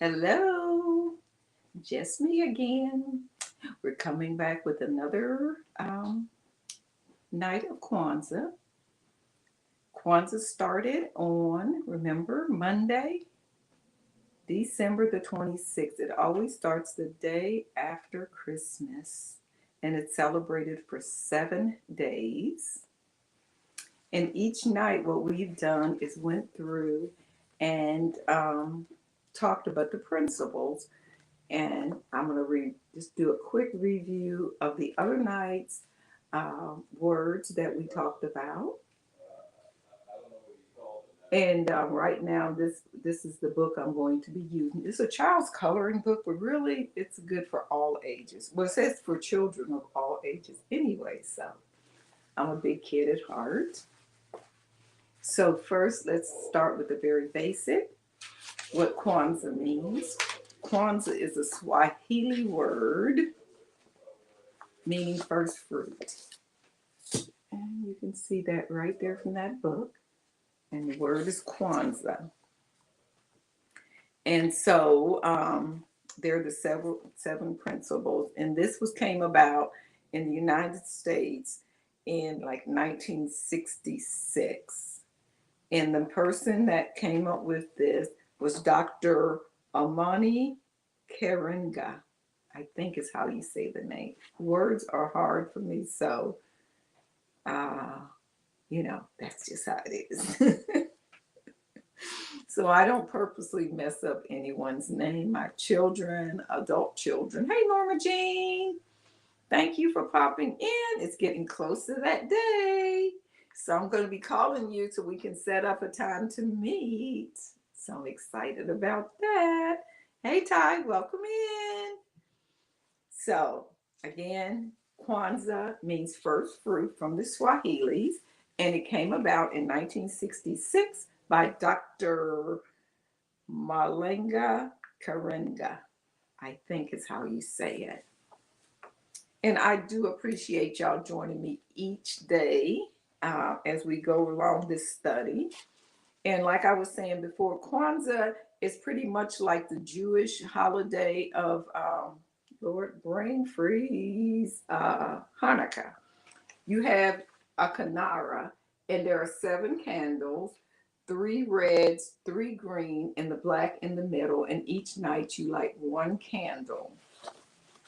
Hello, just me again. We're coming back with another night of Kwanzaa. Kwanzaa started on, remember, Monday, December the 26th. It always starts the day after Christmas and it's celebrated for 7 days. And each night, what we've done is went through and talked about the principles. And I'm going to just do a quick review of the other night's words that we talked about. And right now, this is the book I'm going to be using. It's a child's coloring book, but really, it's good for all ages. Well, it says for children of all ages anyway. So I'm a big kid at heart. So first, let's start with the very basic. What Kwanzaa means. Kwanzaa is a Swahili word meaning first fruit. And you can see that right there from that book. And the word is Kwanzaa. And so there are the seven principles. And this came about in the United States in like 1966. And the person that came up with this was Dr. Amani Karenga. I think is how you say the name. Words are hard for me, so uh, that's just how it is. So I don't purposely mess up anyone's name. My children, adult children. Hey, Norma Jean. Thank you for popping in. It's getting close to that day. So I'm going to be calling you so we can set up a time to meet. So I'm excited about that. Hey, Ty, welcome in. So, again, Kwanzaa means first fruit from the Swahilis, and it came about in 1966 by Dr. Malenga Karenga, I think is how you say it. And I do appreciate y'all joining me each day as we go along this study. And like I was saying before, Kwanzaa is pretty much like the Jewish holiday of Lord brain freeze Hanukkah. You have a Kanara, and there are seven candles, three reds, three green, and the black in the middle. And each night you light one candle.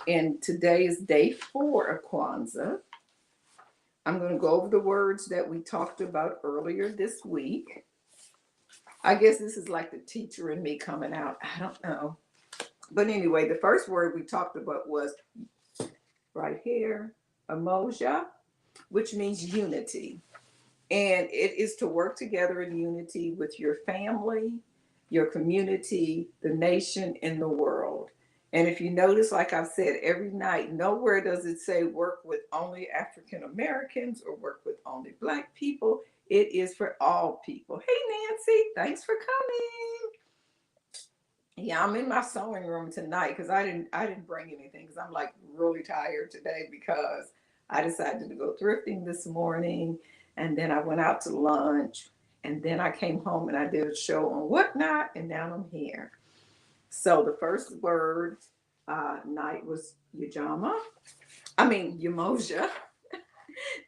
And today is day 4 of Kwanzaa. I'm going to go over the words that we talked about earlier this week. I guess this is like the teacher in me coming out. I don't know. But anyway, the first word we talked about was right here, emoja, which means unity. And it is to work together in unity with your family, your community, the nation, and the world. And if you notice, like I've said every night, nowhere does it say work with only African Americans or work with only Black people. It is for all people. Hey, Nancy, thanks for coming. Yeah, I'm in my sewing room tonight because I didn't bring anything because I'm like really tired today because I decided to go thrifting this morning and then I went out to lunch and then I came home and I did a show on whatnot and now I'm here. So the first word night was Ujamaa. I mean Umoja.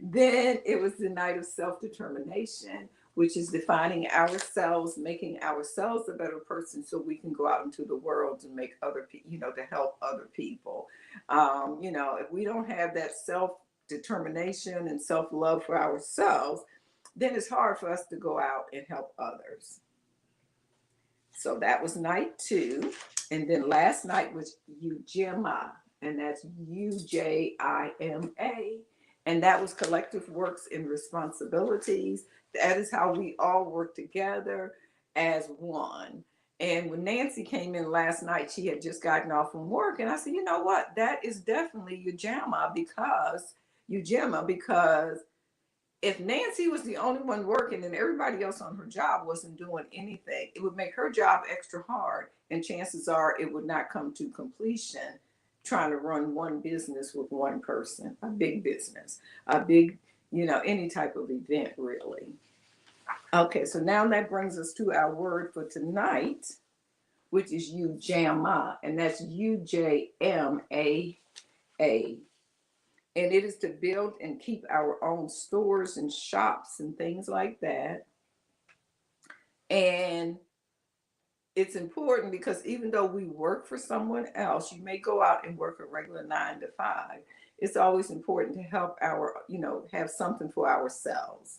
Then it was the night of self determination, which is defining ourselves, making ourselves a better person so we can go out into the world to make other people, to help other people. If we don't have that self determination and self love for ourselves, then it's hard for us to go out and help others. So that was night 2. And then last night was Ujamaa, and that's Ujima. And that was collective works and responsibilities. That is how we all work together as one. And when Nancy came in last night, she had just gotten off from work. And I said, you know what? That is definitely Ujima because if Nancy was the only one working and everybody else on her job wasn't doing anything, it would make her job extra hard. And chances are it would not come to completion trying to run one business with one person, a big business, a big, any type of event, really. Okay, so now that brings us to our word for tonight, which is Ujamaa, and that's Ujamaa. And it is to build and keep our own stores and shops and things like that. And it's important because even though we work for someone else, you may go out and work a regular 9 to 5. It's always important to help have something for ourselves,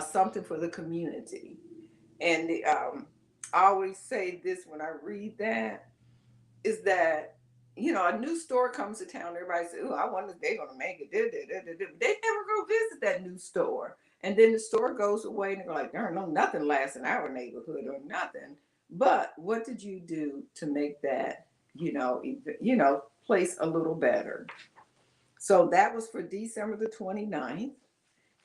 something for the community. And I always say this when I read that, is that a new store comes to town, everybody says, oh, I wonder if they're going to make it. They never go visit that new store, and then the store goes away and they're like, there no nothing lasts in our neighborhood or nothing. But what did you do to make that place a little better? So that was for December the 29th.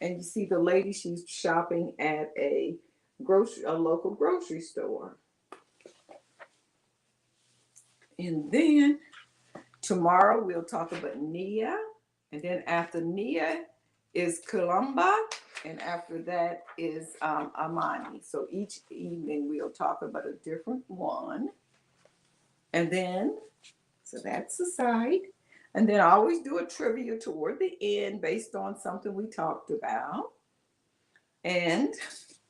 And you see the lady, she's shopping at a local grocery store. And then tomorrow we'll talk about Nia. And then after Nia is Columba. And after that is Amani. So each evening we'll talk about a different one. And then, so that's the side. And then I always do a trivia toward the end based on something we talked about. And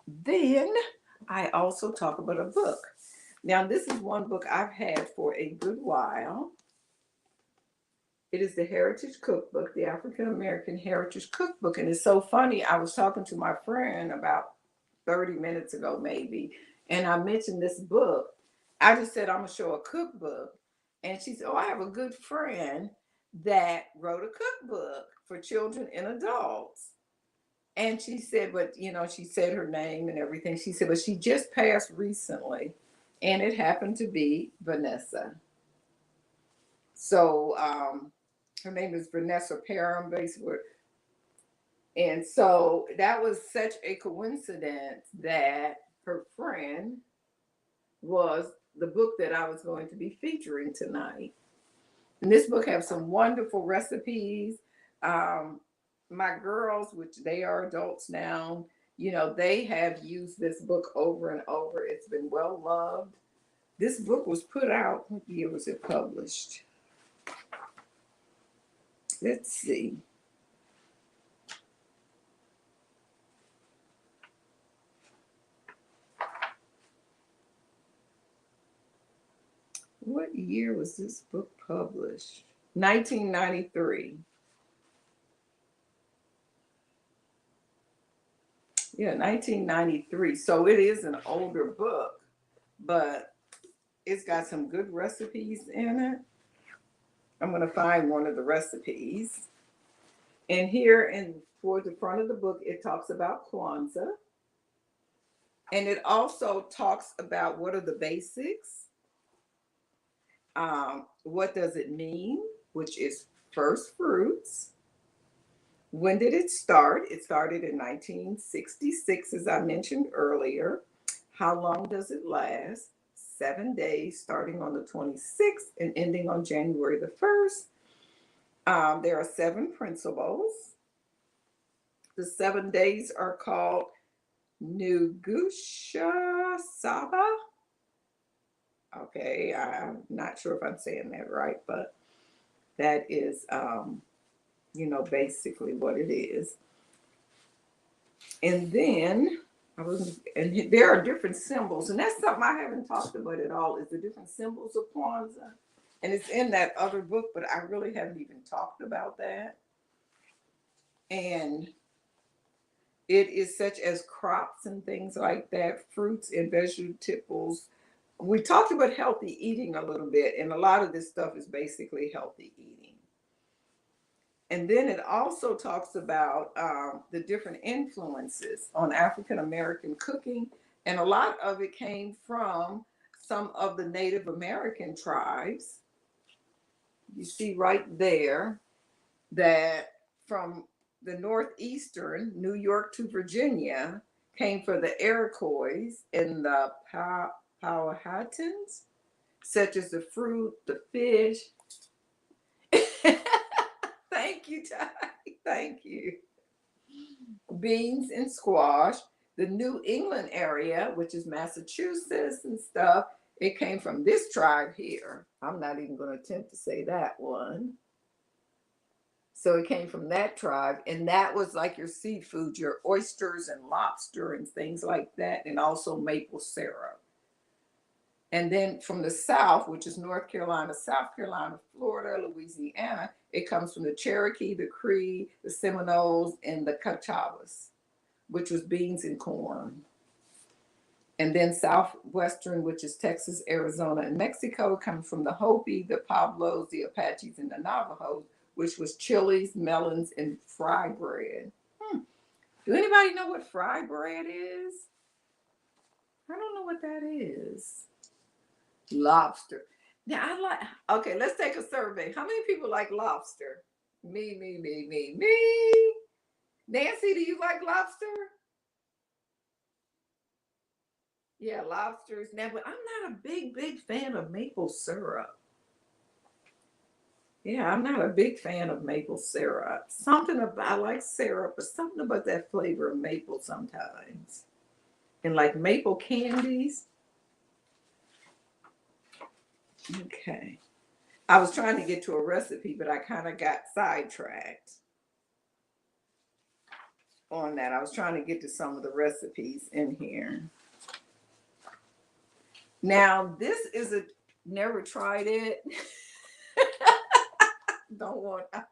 then I also talk about a book. Now, this is one book I've had for a good while. It is the Heritage Cookbook, the African American Heritage Cookbook. And it's so funny. I was talking to my friend about 30 minutes ago, maybe, and I mentioned this book. I just said, I'm going to show a cookbook. And she said, oh, I have a good friend that wrote a cookbook for children and adults. And she said, but, she said her name and everything. She said, but she just passed recently. And it happened to be Vanessa. So her name is Vanessa Parham, basically. And so that was such a coincidence that her friend was the book that I was going to be featuring tonight. And this book has some wonderful recipes. My girls, which they are adults now, they have used this book over and over. It's been well loved. This book was put out, what year was it published? Let's see. What year was this book published? 1993. Yeah, 1993. So it is an older book, but it's got some good recipes in it. I'm going to find one of the recipes. And here toward the front of the book, it talks about Kwanzaa. And it also talks about what are the basics. What does it mean? Which is first fruits. When did it start? It started in 1966, as I mentioned earlier. How long does it last? 7 days, starting on the 26th and ending on January the 1st. There are 7 principles. The 7 days are called Nugusha Saba. Okay, I'm not sure if I'm saying that right, but that is, basically what it is. And then and there are different symbols, and that's something I haven't talked about at all, is the different symbols of Kwanzaa. And it's in that other book, but I really haven't even talked about that. And it is such as crops and things like that, fruits and vegetables. We talked about healthy eating a little bit, and a lot of this stuff is basically healthy eating. And then it also talks about the different influences on African American cooking. And a lot of it came from some of the Native American tribes. You see right there that from the northeastern, New York to Virginia, came from the Iroquois and the Powhatans, such as the fruit, the fish. Thank you, Ty. Thank you. Beans and squash. The New England area, which is Massachusetts and stuff, It came from this tribe here. I'm not even going to attempt to say that one. So it came from that tribe, and that was like your seafood, your oysters and lobster and things like that, and also maple syrup. And then from the South, which is North Carolina, South Carolina, Florida, Louisiana, it comes from the Cherokee, the Cree, the Seminoles, and the Catawbas, which was beans and corn. And then Southwestern, which is Texas, Arizona, and Mexico, comes from the Hopi, the Pueblos, the Apaches, and the Navajos, which was chilies, melons, and fry bread. Do anybody know what fry bread is? I don't know what that is. Lobster. Now I like. Okay, let's take a survey. How many people like lobster? Me. Nancy, do you like lobster? Yeah, lobsters. Now, but I'm not a big fan of maple syrup. Yeah, I'm not a big fan of maple syrup. Something about I like syrup, but something about that flavor of maple sometimes. And like maple candies. Okay. I was trying to get to a recipe, but I kind of got sidetracked on that. I was trying to get to some of the recipes in here. Now, this is a never tried it. Don't want eyes.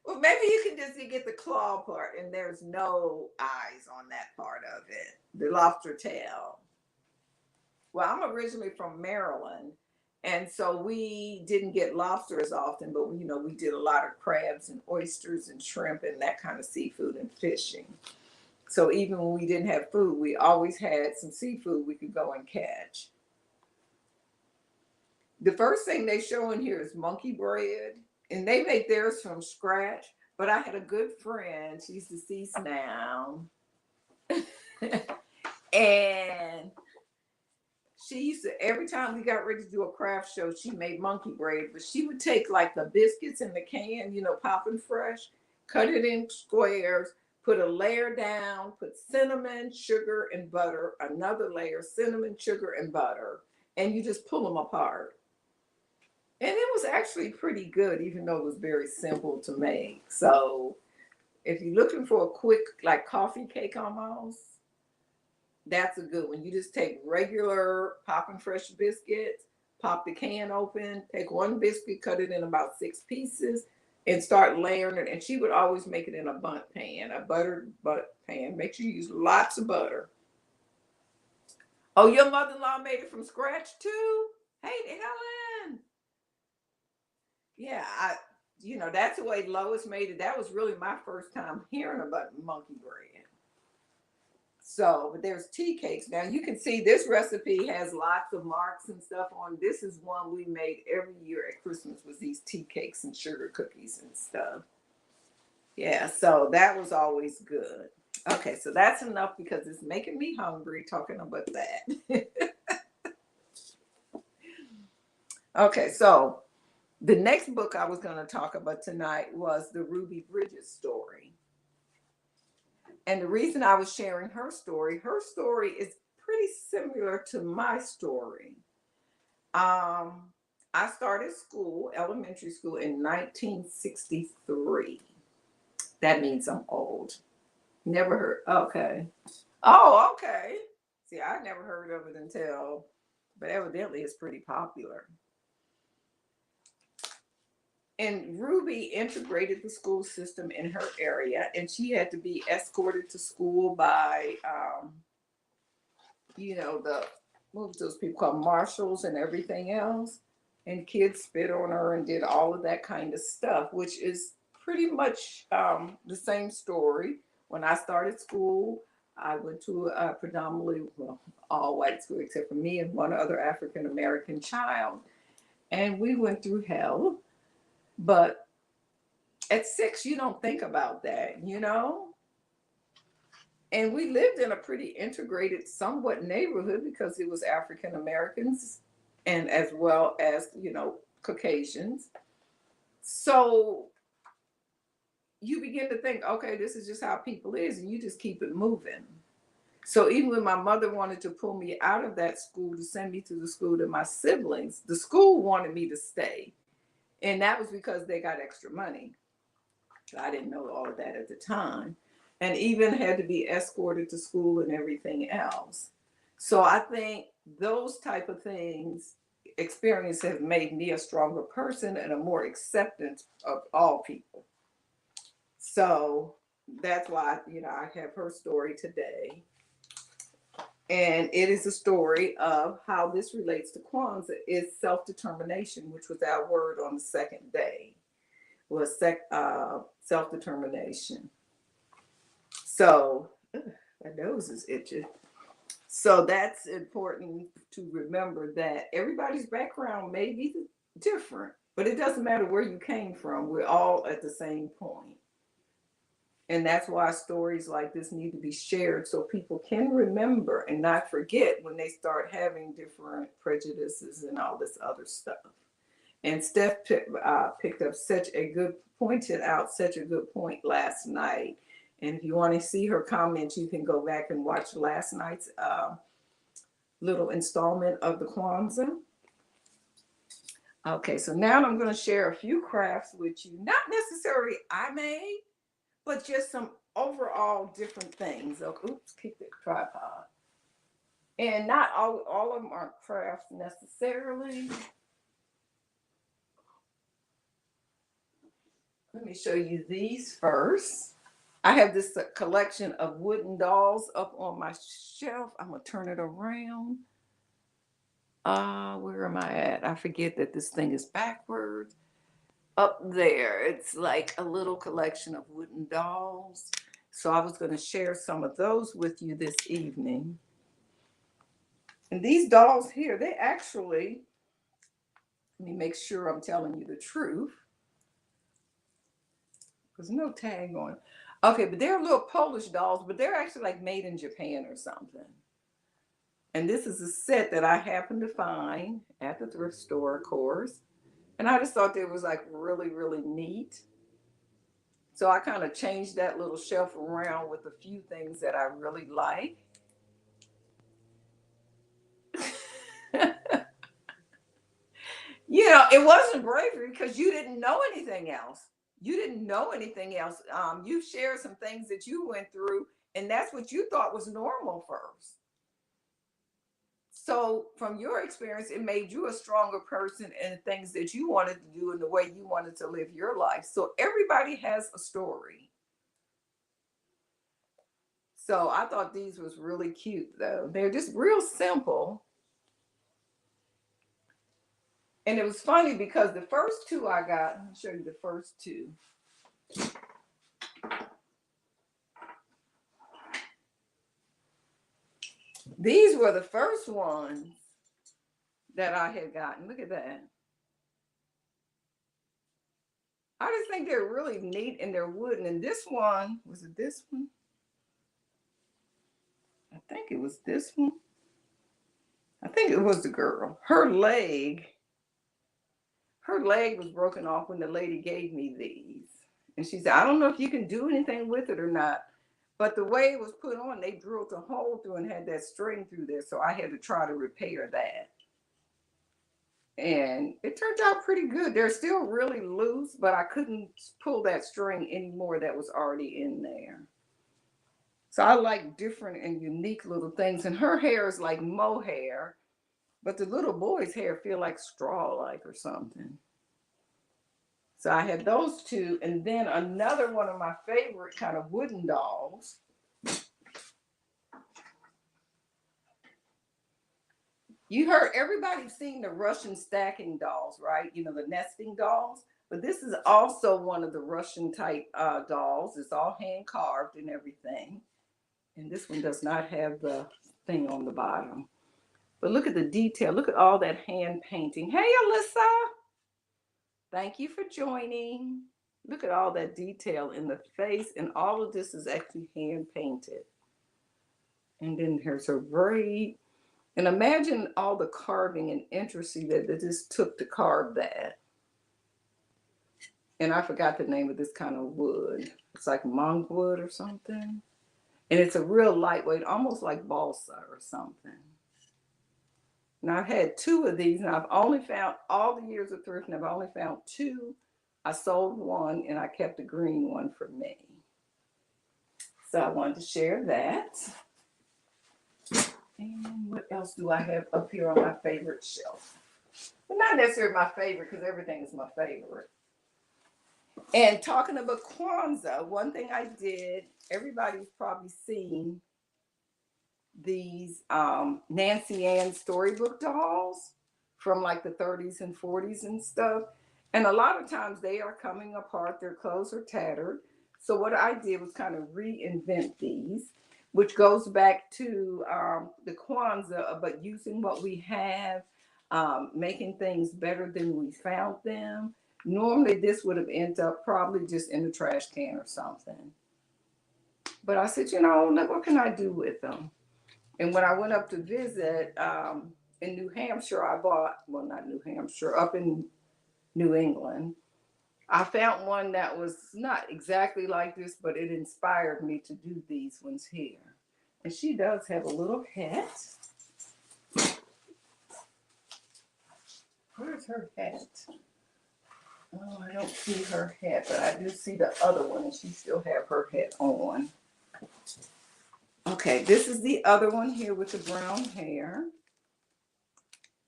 Well, maybe you can just get the claw part, and there's no eyes on that part of it. The lobster tail. Well, I'm originally from Maryland, and so we didn't get lobster as often, but we did a lot of crabs and oysters and shrimp and that kind of seafood and fishing. So even when we didn't have food, we always had some seafood we could go and catch. The first thing they show in here is monkey bread, and they make theirs from scratch. But I had a good friend, she's deceased now, and she used to, every time we got ready to do a craft show, she made monkey bread, but she would take like the biscuits in the can, popping fresh, cut it in squares, put a layer down, put cinnamon, sugar, and butter, another layer, cinnamon, sugar, and butter, and you just pull them apart. And it was actually pretty good, even though it was very simple to make. So if you're looking for a quick, like coffee cake almost, that's a good one. You just take regular popping fresh biscuits, pop the can open, take one biscuit, cut it in about 6 pieces, and start layering it. And she would always make it in a bundt pan, a buttered bundt pan. Make sure you use lots of butter. Oh, your mother-in-law made it from scratch too? Hey, Helen. Yeah, that's the way Lois made it. That was really my first time hearing about monkey bread. So, but there's tea cakes. Now you can see this recipe has lots of marks and stuff on. This is one we made every year at Christmas, was these tea cakes and sugar cookies and stuff. Yeah, so that was always good. Okay, so that's enough because it's making me hungry talking about that. Okay, so the next book I was going to talk about tonight was the Ruby Bridges story. And the reason I was sharing her story is pretty similar to my story. I started school, elementary school, in 1963. That means I'm old. Never heard. Okay. Oh, okay. See, I never heard of it until, but evidently it's pretty popular. And Ruby integrated the school system in her area, and she had to be escorted to school by, the what was those people called marshals and everything else. And kids spit on her and did all of that kind of stuff, which is pretty much the same story. When I started school, I went to a predominantly, all white school except for me and one other African American child, and we went through hell. But at 6, you don't think about that. And we lived in a pretty integrated, somewhat neighborhood because it was African Americans and as well as, Caucasians. So you begin to think, okay, this is just how people is, and you just keep it moving. So even when my mother wanted to pull me out of that school to send me to the school to my siblings, the school wanted me to stay. And that was because they got extra money. I didn't know all of that at the time. And even had to be escorted to school and everything else. So I think those type of things, experience have made me a stronger person and a more acceptance of all people. So that's why, I have her story today. And it is a story of how this relates to Kwanzaa is self-determination, which was our word on the second day, was self-determination. So my nose is itching. So that's important to remember that everybody's background may be different, but it doesn't matter where you came from. We're all at the same point. And that's why stories like this need to be shared so people can remember and not forget when they start having different prejudices and all this other stuff. And Steph picked up pointed out such a good point last night. And if you want to see her comments, you can go back and watch last night's little installment of the Kwanzaa. Okay, so now I'm going to share a few crafts with you. Not necessarily I made, but just some overall different things. Oops, kick the tripod. And not all of them are crafts necessarily. Let me show you these first. I have this collection of wooden dolls up on my shelf. I'm gonna turn it around. Where am I at? I forget that this thing is backwards. Up there, it's like a little collection of wooden dolls. So I was going to share some of those with you this evening. And these dolls here, they actually, let me make sure I'm telling you the truth. There's no tag on it. Okay, but they're little Polish dolls, but they're actually like made in Japan or something. And this is a set that I happened to find at the thrift store, of course. And I just thought it was like really, really neat. So I kind of changed that little shelf around with a few things that I really like. It wasn't bravery because you didn't know anything else. You didn't know anything else. You shared some things that you went through, and that's what you thought was normal first. So from your experience, it made you a stronger person in things that you wanted to do and the way you wanted to live your life. So everybody has a story. So I thought these was really cute though. They're just real simple. And it was funny because the first two I got, let me show you the first two. These were the first ones that I had gotten. Look at that. I just think they're really neat and they're wooden. And this one, was it this one? I think it was this one. I think it was the girl. Her leg was broken off when the lady gave me these. And she said, I don't know if you can do anything with it or not. But the way it was put on, they drilled a hole through and had that string through there. So I had to try to repair that. And it turned out pretty good. They're still really loose, but I couldn't pull that string anymore that was already in there. So I like different and unique little things. And her hair is like mohair, but the little boy's hair feel like straw-like or something. So I had those two. And then another one of my favorite kind of wooden dolls. You heard, everybody's seen the Russian stacking dolls, right? The nesting dolls. But this is also one of the Russian type dolls. It's all hand carved and everything. And this one does not have the thing on the bottom. But look at the detail. Look at all that hand painting. Hey, Alyssa. Thank you for joining. Look at all that detail in the face. And all of this is actually hand painted. And then here's her braid. And imagine all the carving and intricacy that this took to carve that. And I forgot the name of this kind of wood. It's like monk wood or something. And it's a real lightweight, almost like balsa or something. And I've had two of these, and I've only found, all the years of thrifting, I've only found two. I sold one, and I kept the green one for me. So I wanted to share that. And what else do I have up here on my favorite shelf? But not necessarily my favorite, because everything is my favorite. And talking about Kwanzaa, one thing I did, everybody's probably seen these Nancy Ann storybook dolls from like the 30s and 40s and stuff. And a lot of times they are coming apart, their clothes are tattered. So what I did was kind of reinvent these, which goes back to the Kwanzaa, but using what we have, making things better than we found them. Normally this would have ended up probably just in the trash can or something. But I said, you know, what can I do with them? And when I went up to visit in New Hampshire, I bought, well, not New Hampshire, up in New England, I found one that was not exactly like this, but it inspired me to do these ones here. And she does have a little hat. Where's her hat? Oh, I don't see her hat, but I do see the other one, and she still have her hat on. Okay, this is the other one here with the brown hair.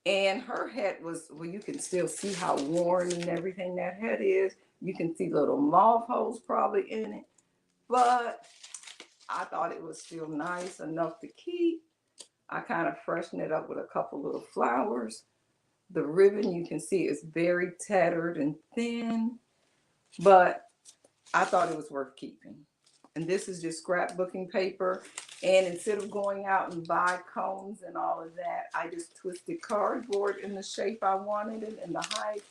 And her hat was, well, you can still see how worn and everything that hat is. You can see little moth holes probably in it. But I thought it was still nice enough to keep. I kind of freshened it up with a couple little flowers. The ribbon, you can see, is very tattered and thin. But I thought it was worth keeping. And this is just scrapbooking paper. And instead of going out and buy cones and all of that, I just twisted cardboard in the shape I wanted it and the height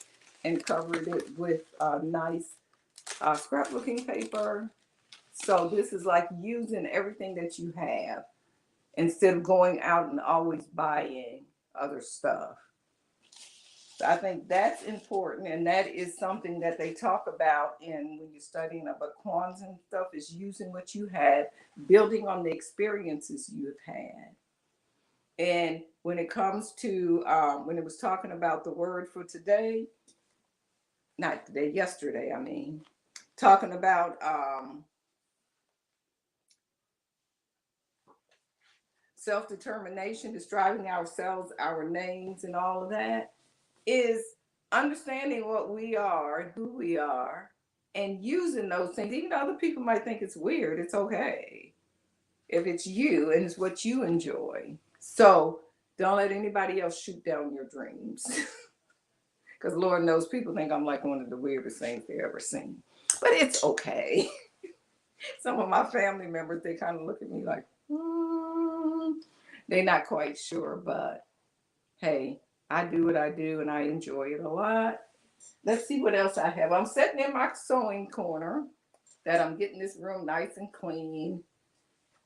and covered it with nice scrapbooking paper. So this is like using everything that you have instead of going out and always buying other stuff. I think that's important, and that is something that they talk about in when you're studying about Kwanzaa and stuff, is using what you have, building on the experiences you have had. And when it comes to when it was talking about the word for today, not today, yesterday, I mean, talking about self-determination, describing ourselves, our names, and all of that, is understanding what we are and who we are and using those things. Even though other people might think it's weird, it's okay if it's you and it's what you enjoy. So don't let anybody else shoot down your dreams. Because Lord knows people think I'm like one of the weirdest things they ever seen. But it's okay. Some of my family members, they kind of look at me like, they're not quite sure, but hey, I do what I do and I enjoy it a lot. Let's see what else I have. I'm sitting in my sewing corner that I'm getting this room nice and clean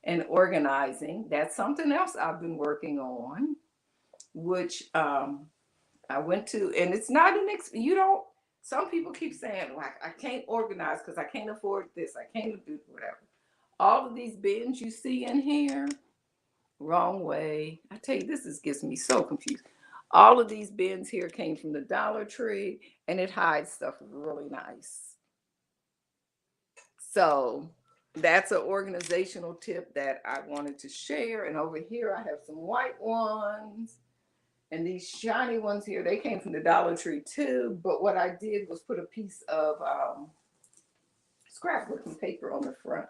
and organizing. That's something else I've been working on, which I went to, and it's not you don't, some people keep saying, like, I can't organize because I can't afford this, I can't do whatever. All of these bins you see in here, wrong way. I tell you, gets me so confused. All of these bins here came from the Dollar Tree, and it hides stuff really nice. So that's an organizational tip that I wanted to share. And over here, I have some white ones. And these shiny ones here, they came from the Dollar Tree too. But what I did was put a piece of scrapbooking paper on the front.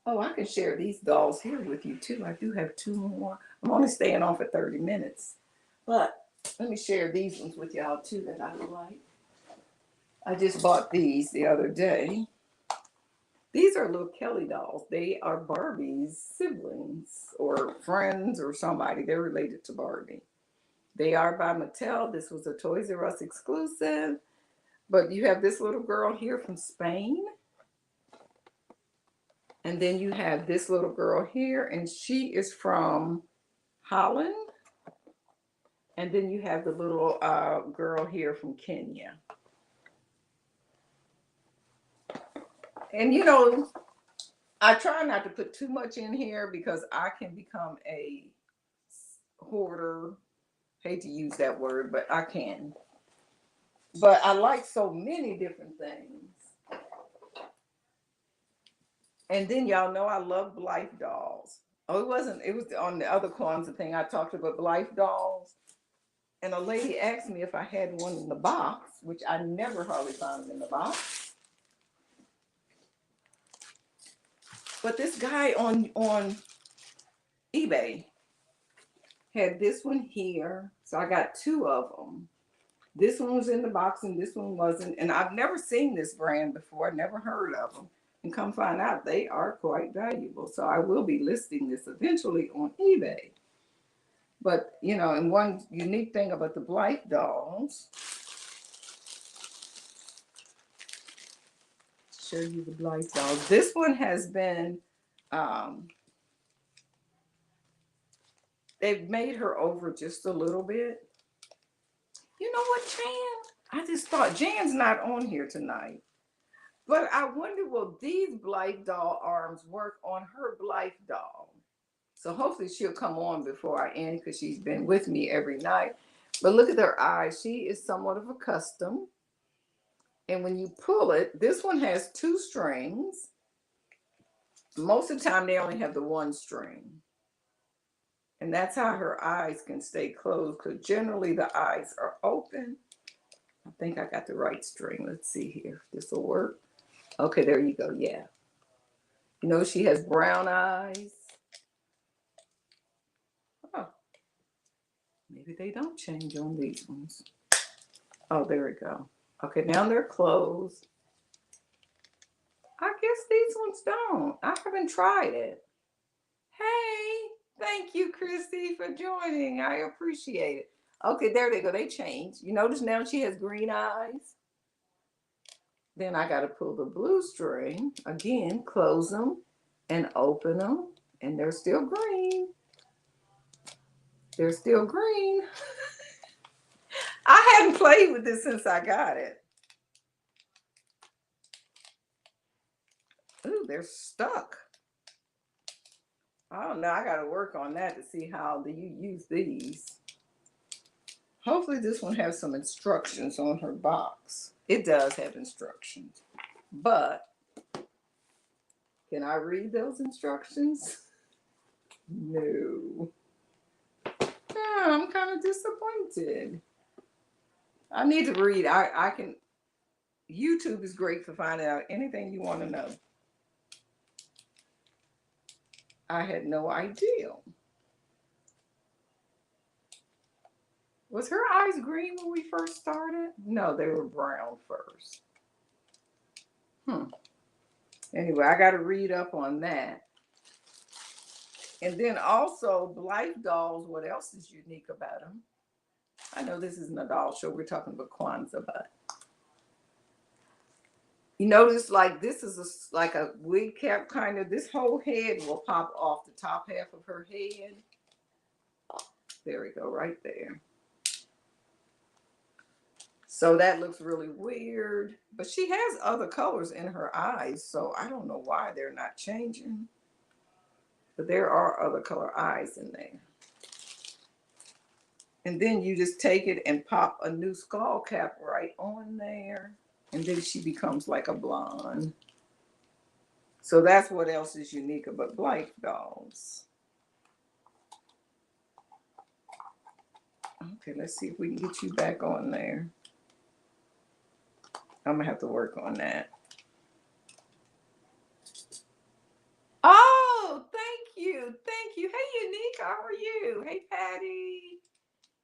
Oh, I can share these dolls here with you too. I do have two more. I'm only staying on for 30 minutes. But let me share these ones with y'all too that I like. I just bought these the other day. These are little Kelly dolls. They are Barbie's siblings or friends or somebody. They're related to Barbie. They are by Mattel. This was a Toys R Us exclusive. But you have this little girl here from Spain. And then you have this little girl here, and she is from Holland. And then you have the little girl here from Kenya. And you know, I try not to put too much in here because I can become a hoarder. Hate to use that word, but I can. But I like so many different things. And then y'all know I love Blythe dolls. Oh, it wasn't, it was on the other Kwanzaa thing I talked about Blythe dolls. And a lady asked me if I had one in the box, which I never hardly found in the box. But this guy on eBay had this one here. So I got two of them. This one was in the box and this one wasn't. And I've never seen this brand before, never heard of them. And come find out they are quite valuable. So I will be listing this eventually on eBay. But, you know, and one unique thing about the Blythe dolls, show you the Blythe dolls. This one has been, they've made her over just a little bit. You know what, Jan? I just thought Jan's not on here tonight. But I wonder, will these Blythe doll arms work on her Blythe doll? So hopefully she'll come on before I end because she's been with me every night. But look at her eyes. She is somewhat of a custom. And when you pull it, this one has two strings. Most of the time they only have the one string. And that's how her eyes can stay closed because generally the eyes are open. I think I got the right string. Let's see here. This will work. Okay, there you go. Yeah. You know, she has brown eyes. Oh, maybe they don't change on these ones. Oh, there we go. Okay, now they're closed. I guess these ones don't. I haven't tried it. Hey, thank you, Christy, for joining. I appreciate it. Okay, there they go. They changed. You notice now she has green eyes. Then I got to pull the blue string. Again, close them and open them. And they're still green. They're still green. I hadn't played with this since I got it. Ooh, they're stuck. I don't know. I got to work on that to see how do you use these. Hopefully this one has some instructions on her box. It does have instructions. But can I read those instructions? No. I'm kind of disappointed. I need to read. I can. YouTube is great for finding out anything you want to know. I had no idea. Was her eyes green when we first started? No, they were brown first. Anyway, I got to read up on that. And then also Blythe dolls, what else is unique about them? I know this isn't a doll show. We're talking about Kwanzaa, but you notice like this is like a wig cap kind of. This whole head will pop off the top half of her head. There we go, right there. So that looks really weird. But she has other colors in her eyes, so I don't know why they're not changing. But there are other color eyes in there. And then you just take it and pop a new skull cap right on there. And then she becomes like a blonde. So that's what else is unique about Blythe dolls. Okay, let's see if we can get you back on there. I'm gonna have to work on that. Oh, thank you. Thank you. Hey, Unique, how are you? Hey, Patty.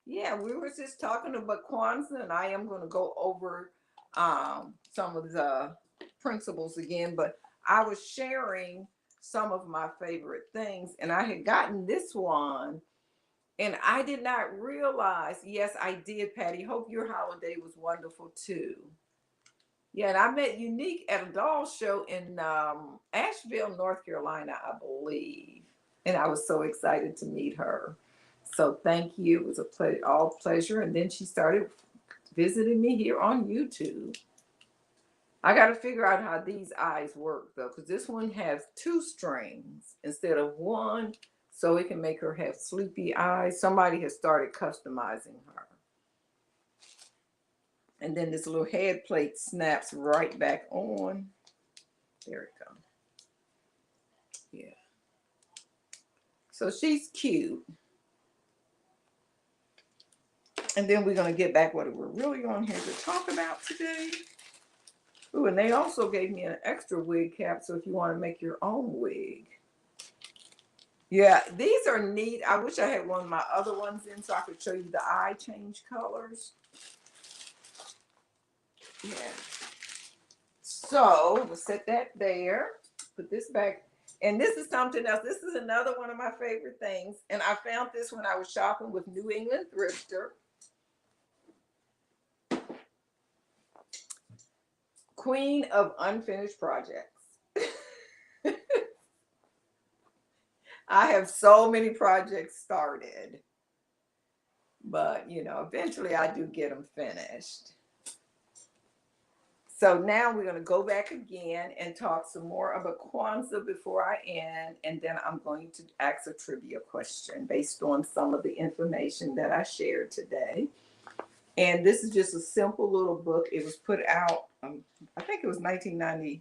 Yeah, we were just talking about Kwanzaa, and I am going to go over some of the principles again, but I was sharing some of my favorite things, and I had gotten this one, and I did not realize, yes, I did, Patty. Hope your holiday was wonderful too. Yeah, and I met Unique at a doll show in Asheville, North Carolina, I believe. And I was so excited to meet her. So thank you. It was all pleasure. And then she started visiting me here on YouTube. I got to figure out how these eyes work though, because this one has 2 strings instead of one, so it can make her have sleepy eyes. Somebody has started customizing her. And then this little head plate snaps right back on. There it comes. Yeah. So she's cute. And then we're going to get back what we're really on here to talk about today. Ooh, and they also gave me an extra wig cap, so if you want to make your own wig. Yeah, these are neat. I wish I had one of my other ones in so I could show you the eye change colors. Yeah. So we'll set that there. Put this back. And this is something else. This is another one of my favorite things. And I found this when I was shopping with New England Thrifter. Queen of Unfinished Projects. I have so many projects started, but eventually I do get them finished. So now we're going to go back again and talk some more about Kwanzaa before I end, and then I'm going to ask a trivia question based on some of the information that I shared today. And this is just a simple little book. It was put out, I think it was 1990.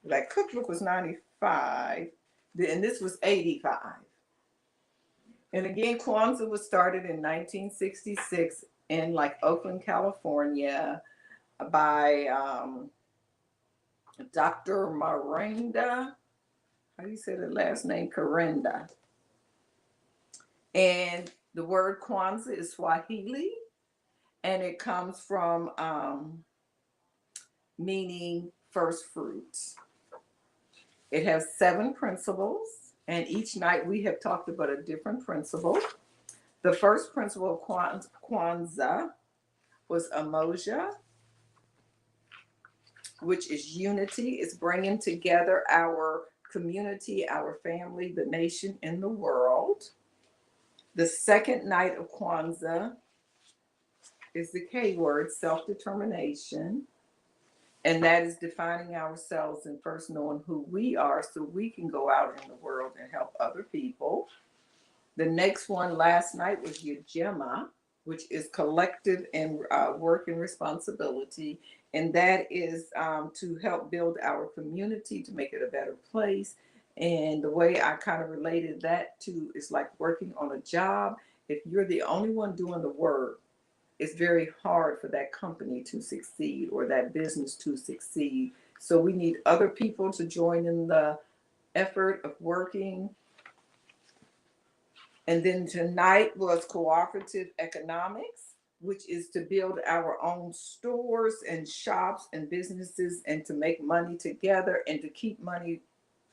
That cookbook was 95, and this was 85. And again, Kwanzaa was started in 1966 in Oakland, California by Dr. Miranda. How do you say the last name? Karenda. And the word Kwanzaa is Swahili, and it comes from meaning first fruits. It has 7 principles, and each night we have talked about a different principle. The first principle of Kwanzaa was Umoja, which is unity. It's bringing together our community, our family, the nation, and the world. The second night of Kwanzaa is the K word, self-determination. And that is defining ourselves and first knowing who we are so we can go out in the world and help other people. The next one last night was Ujamaa, which is collective and work and responsibility. And that is to help build our community, to make it a better place. And the way I kind of related that to is like working on a job. If you're the only one doing the work, it's very hard for that company to succeed or that business to succeed. So we need other people to join in the effort of working. And then tonight was Cooperative Economics, which is to build our own stores and shops and businesses and to make money together and to keep money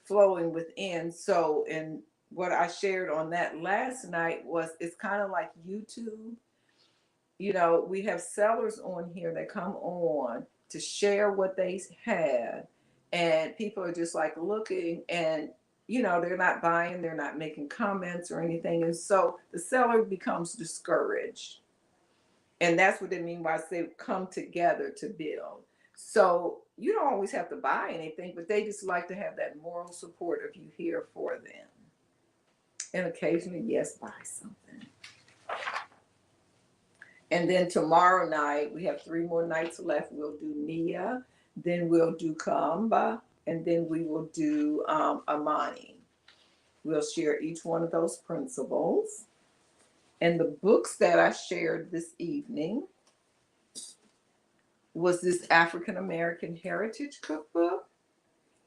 flowing within. So, and what I shared on that last night was it's kind of like YouTube. We have sellers on here that come on to share what they had, and people are just looking, and they're not buying, they're not making comments or anything, and so the seller becomes discouraged. And that's what they mean by say come together to build. So you don't always have to buy anything, but they just like to have that moral support if you here for them, and occasionally, yes, buy something. And then tomorrow night, we have 3 more nights left. We'll do Nia, then we'll do Kamba, and then we will do Amani. We'll share each one of those principles. And the books that I shared this evening was this African American Heritage Cookbook.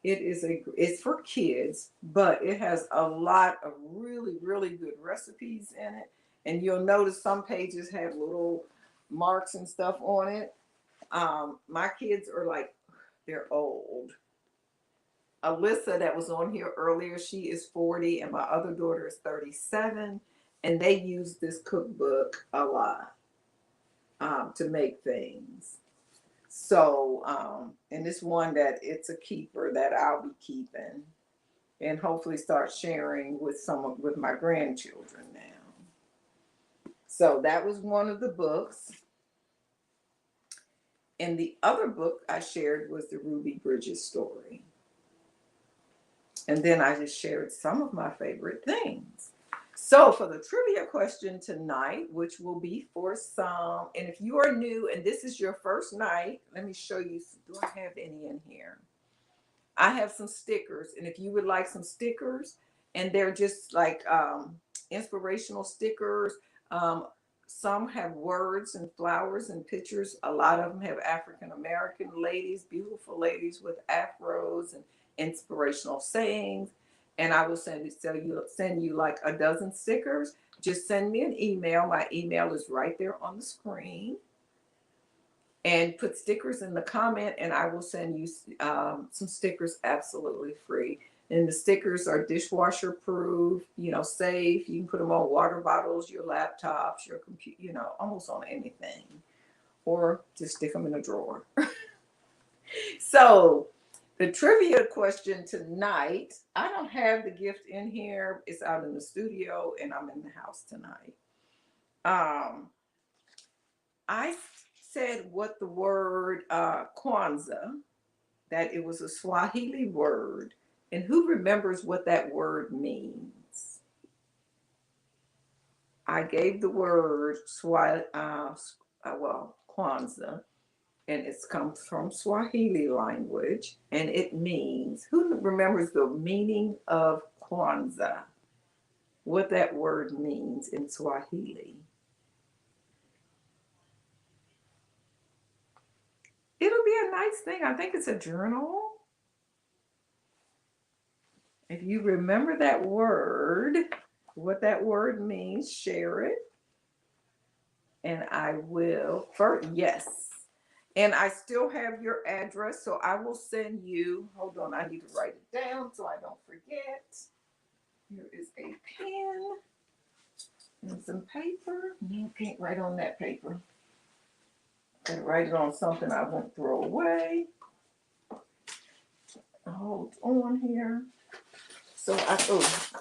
It's for kids, but it has a lot of really, really good recipes in it. And you'll notice some pages have little marks and stuff on it. My kids are they're old. Alyssa, that was on here earlier, she is 40, and my other daughter is 37. And they use this cookbook a lot to make things. So, and it's one that it's a keeper that I'll be keeping and hopefully start sharing with my grandchildren now. So that was one of the books. And the other book I shared was the Ruby Bridges story. And then I just shared some of my favorite things. So for the trivia question tonight, which will be for some, and if you are new and this is your first night, let me show you. Do I have any in here? I have some stickers, and if you would like some stickers, and they're just like inspirational stickers. Um, some have words and flowers and pictures. A lot of them have African American ladies, beautiful ladies with afros and inspirational sayings. And I will send you like a dozen stickers. Just send me an email. My email is right there on the screen. And put stickers in the comment, and I will send you some stickers absolutely free. And the stickers are dishwasher proof, safe. You can put them on water bottles, your laptops, your computer, almost on anything, or just stick them in a drawer. So the trivia question tonight, I don't have the gift in here. It's out in the studio, and I'm in the house tonight. I said what the word Kwanzaa, that it was a Swahili word, and who remembers what that word means? I gave the word Kwanzaa, and it comes from Swahili language, and it means, who remembers the meaning of Kwanzaa? What that word means in Swahili? It'll be a nice thing. I think it's a journal. If you remember that word, what that word means, share it. And I will, yes. And I still have your address, so I will send you, hold on, I need to write it down so I don't forget. Here is a pen and some paper. You can't write on that paper. Gotta write it on something I won't throw away. Hold on here. So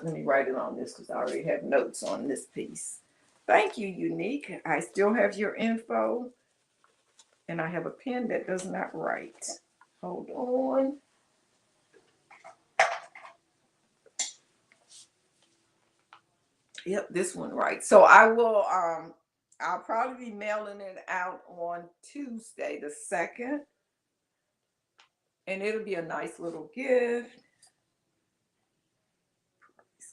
let me write it on this because I already have notes on this piece. Thank you, Unique. I still have your info, and I have a pen that does not write. Hold on. Yep, this one right. So I'll probably be mailing it out on Tuesday the 2nd. And it'll be a nice little gift.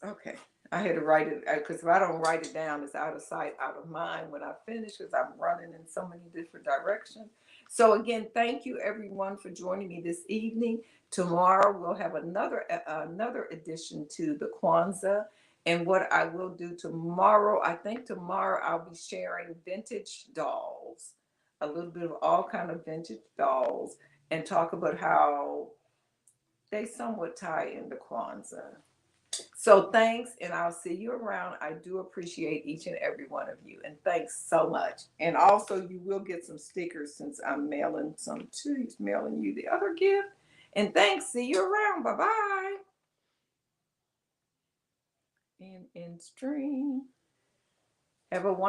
Okay. I had to write it because if I don't write it down, it's out of sight, out of mind when I finish because I'm running in so many different directions. So again, thank you everyone for joining me this evening. Tomorrow we'll have another addition to the Kwanzaa. And what I will do tomorrow, I think tomorrow I'll be sharing vintage dolls, a little bit of all kind of vintage dolls, and talk about how they somewhat tie into Kwanzaa. So thanks, and I'll see you around. I do appreciate each and every one of you, and thanks so much. And also, you will get some stickers since I'm mailing some to mailing you the other gift. And thanks. See you around. Bye bye. And in stream. Have a wonderful